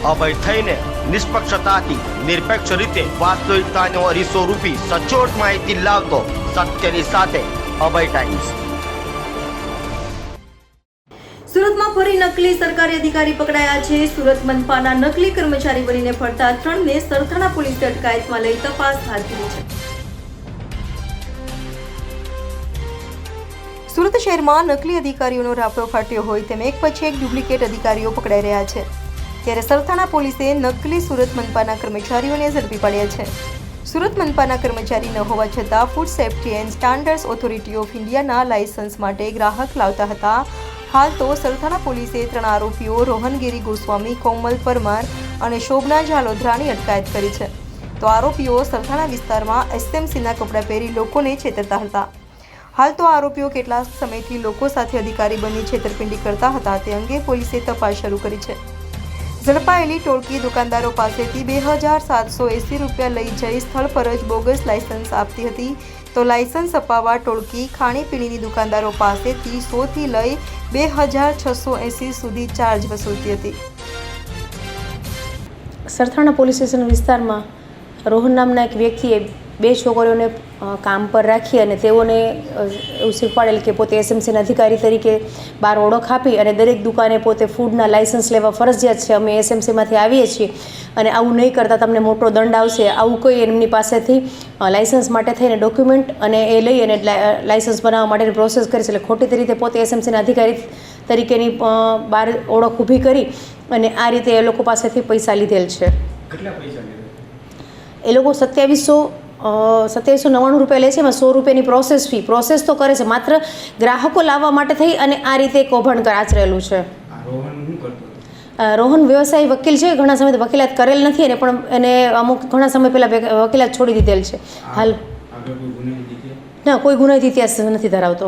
અભય થઈને નિષ્પક્ષતાથી નિરપેક્ષ રીતે વાસ્તવિકતાનો અરીસો રૂપી સચોટ માહિતી લાવતો સત્યની સાથે અભય ટાઈમ્સ। સુરતમાં ફરી નકલી સરકારી અધિકારી પકડાયા છે। સુરત મનપાના નકલી કર્મચારી બનીને ફરતા 3ને સરથાણા પોલીસે અટકાયતમાં લઈ તપાસ હાથ ધરી છે। સુરત શહેરમાં નકલી અધિકારીઓનો રાફડો ફાટ્યો હોય તેમ એક પછી એક ડુપ્લિકેટ અધિકારીઓ પકડાઈ રહ્યા છે, ત્યારે સરથાણા પોલીસે નકલી સુરત મનપાના કર્મચારીઓને ઝડપી પાડ્યા છે। સુરત મનપાના કર્મચારી ન હોવા છતાં food safety and standards authority of ઇન્ડિયાના લાયસન્સ માટે ગ્રાહક લાવતા હતા। હાલ તો સરથાણા પોલીસે 3 આરોપીઓ રોહનગીરી ગોસ્વામી, કોમલ પરમાર અને શોભના ઝાલોદરાની અટકાયત કરી છે। તો આરોપીઓ સરથાણા વિસ્તારમાં એસએમસીના કપડાં પહેરી લોકોને છેતરતા હતા। હાલ તો આરોપીઓ કેટલાક સમયથી લોકો સાથે અધિકારી બની છેતરપિંડી કરતા હતા તે અંગે પોલીસે તપાસ શરૂ કરી છે। ઝડપાયેલી ટોળકી દુકાનદારો પાસેથી 2780 રૂપિયા લઈ જઈ સ્થળ પર જ બોગસ લાયસન્સ આપતી હતી, તો લાયસન્સ અપાવવા ટોળકી ખાણીપીણીની દુકાનદારો પાસેથી 100 થી લઈ 2680 સુધી ચાર્જ વસૂલતી હતી। સરથાણા પોલીસ સ્ટેશન વિસ્તારમાં રોહન નામના એક વ્યક્તિએ 2 છોકરીઓને કામ પર રાખી અને તેઓને એવું શીખવાડેલ કે પોતે એસએમસીના અધિકારી તરીકે બહાર ઓળખ આપી અને દરેક દુકાને પોતે ફૂડના લાયસન્સ લેવા ફરજિયાત છે, અમે એસએમસીમાંથી આવીએ છીએ અને આવું નહીં કરતાં તમને મોટો દંડ આવશે, આવું કોઈ એમની પાસેથી લાયસન્સ માટે થઈને ડોક્યુમેન્ટ અને એ લઈ અને લાયસન્સ બનાવવા માટેની પ્રોસેસ કરી છે। એટલે ખોટી રીતે પોતે એસએમસીના અધિકારી તરીકેની બહાર ઓળખ ઊભી કરી અને આ રીતે એ લોકો પાસેથી પૈસા લીધેલ છે। કેટલા પૈસા લીધેલ? એ લોકો 2799 રૂપિયા લે છે। એમાં 100 રૂપિયાની પ્રોસેસ તો કરે છે, માત્ર ગ્રાહકો લાવવા માટે થઈ અને આ રીતે કૌભાંડ આચરેલું છે। રોહન વ્યવસાયી વકીલ છે, ઘણા સમયથી વકીલાત કરેલ નથી અને પણ એને અમુક ઘણા સમય પહેલાં વકીલાત છોડી દીધેલ છે। હાલ ના કોઈ ગુનાહિત ઇતિહાસ નથી ધરાવતો।